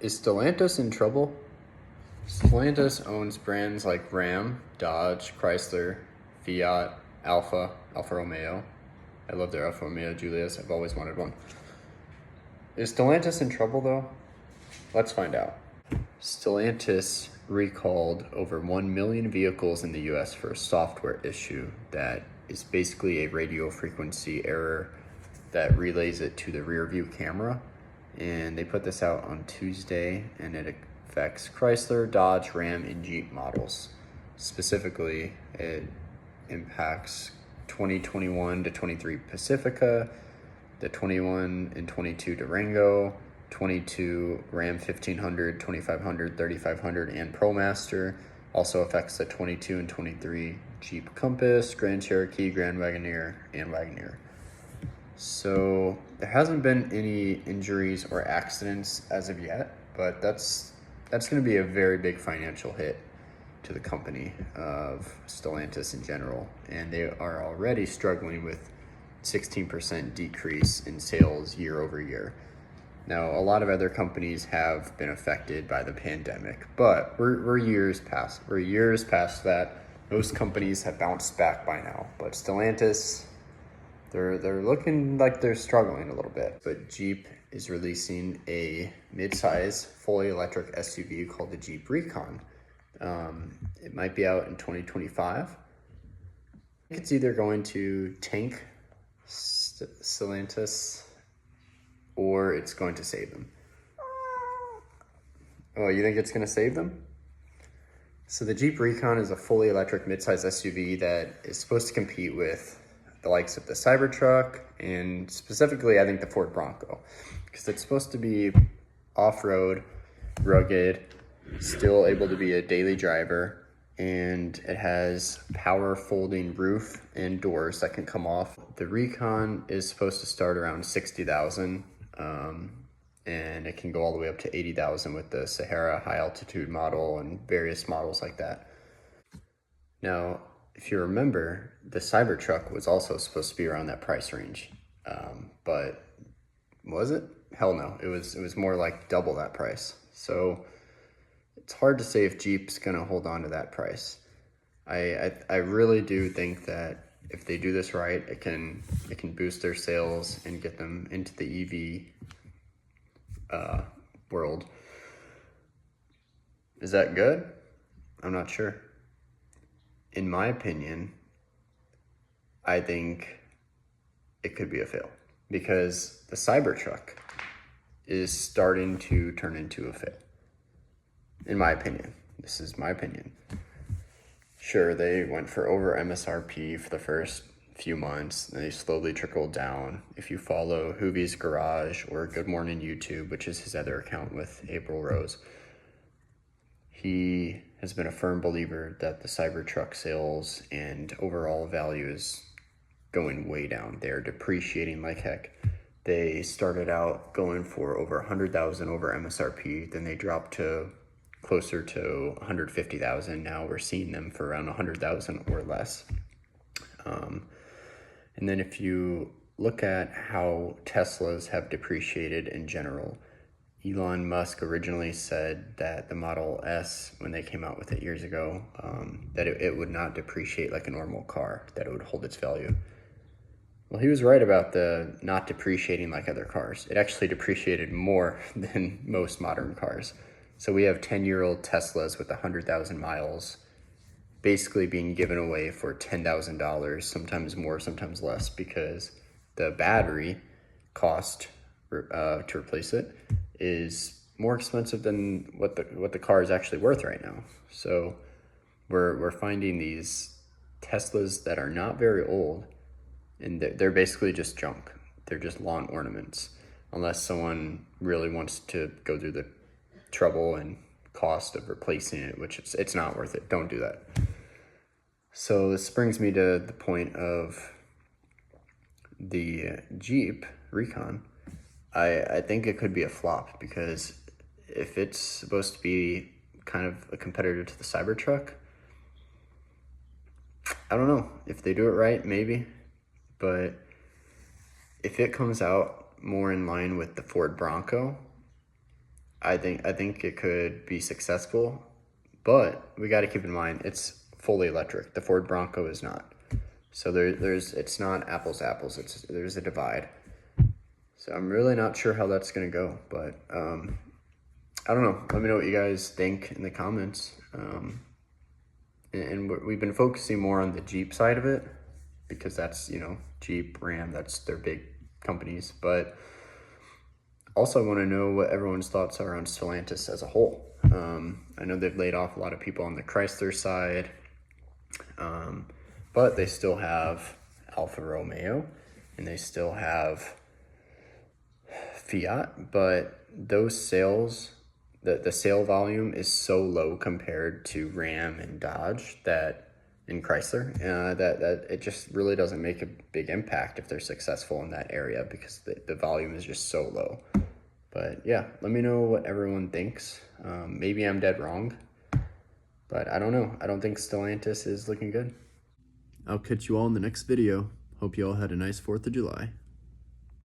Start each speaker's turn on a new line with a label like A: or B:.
A: Is Stellantis in trouble? Stellantis owns brands like Ram, Dodge, Chrysler, Fiat, Alfa Romeo. I love their Alfa Romeo Julius. I've always wanted one. Is Stellantis in trouble though? Let's find out. Stellantis recalled over 1 million vehicles in the US for a software issue that is basically a radio frequency error that relays it to the rear view camera. And they put this out on Tuesday, and it affects Chrysler, Dodge, Ram, and Jeep models. Specifically, it impacts 2021 to 23 Pacifica, the 21 and 22 Durango, 22 Ram 1500, 2500, 3500, and ProMaster. Also affects the 22 and 23 Jeep Compass, Grand Cherokee, Grand Wagoneer, and Wagoneer. So there hasn't been any injuries or accidents as of yet, but that's going to be a very big financial hit to the company of Stellantis in general. And they are already struggling with 16% decrease in sales year over year. Now, a lot of other companies have been affected by the pandemic, but we're years past that. Most companies have bounced back by now, but Stellantis, they're looking like they're struggling a little bit. But Jeep is releasing a mid-size, fully electric SUV called the Jeep RECON. It might be out in 2025. I think it's either going to tank Stellantis or it's going to save them. Oh, you think it's going to save them? So the Jeep RECON is a fully electric mid-size SUV that is supposed to compete with the likes of the Cybertruck and specifically, I think, the Ford Bronco, because it's supposed to be off-road, rugged, still able to be a daily driver, and it has power folding roof and doors that can come off. The RECON is supposed to start around 60,000, and it can go all the way up to 80,000 with the Sahara high altitude model and various models like that. Now, if you remember, the Cybertruck was also supposed to be around that price range, but was it? Hell no, it was more like double that price. So it's hard to say if Jeep's gonna hold on to that price. I really do think that if they do this right, it can boost their sales and get them into the EV world. Is that good? I'm not sure. In my opinion, I think it could be a fail because the Cybertruck is starting to turn into a fail. In my opinion, this is my opinion. Sure, they went for over MSRP for the first few months, and they slowly trickled down. If you follow Hoovie's Garage or Good Morning YouTube, which is his other account with April Rose, he has been a firm believer that the Cybertruck sales and overall value is going way down. They're depreciating like heck. They started out going for over 100,000 over MSRP, then they dropped to closer to 150,000. Now we're seeing them for around 100,000 or less. And then if you look at how Teslas have depreciated in general, Elon Musk originally said that the Model S, when they came out with it years ago, that it would not depreciate like a normal car, that it would hold its value. Well, he was right about the not depreciating like other cars. It actually depreciated more than most modern cars. So we have 10-year-old Teslas with 100,000 miles basically being given away for $10,000, sometimes more, sometimes less, because the battery cost to replace it is more expensive than what the car is actually worth right now. So we're finding these Teslas that are not very old, and they're basically just junk. They're just lawn ornaments, unless someone really wants to go through the trouble and cost of replacing it, which it's not worth it. Don't do that. So this brings me to the point of the Jeep RECON. I think it could be a flop, because if it's supposed to be kind of a competitor to the Cybertruck, I don't know. If they do it right, maybe. But if it comes out more in line with the Ford Bronco, I think it could be successful, but we got to keep in mind it's fully electric. The Ford Bronco is not. So there's it's not apples to apples. There's a divide. So I'm really not sure how that's gonna go, but I don't know. Let me know what you guys think in the comments. And we've been focusing more on the Jeep side of it because that's, you know, Jeep, Ram, that's their big companies. But also I want to know what everyone's thoughts are on Stellantis as a whole. I know they've laid off a lot of people on the Chrysler side, but they still have Alfa Romeo and they still have Fiat, but those sales, the sale volume is so low compared to Ram and Dodge and Chrysler, that it just really doesn't make a big impact if they're successful in that area because the volume is just so low. But yeah, let me know what everyone thinks. Maybe I'm dead wrong, but I don't know. I don't think Stellantis is looking good. I'll catch you all in the next video. Hope you all had a nice 4th of July.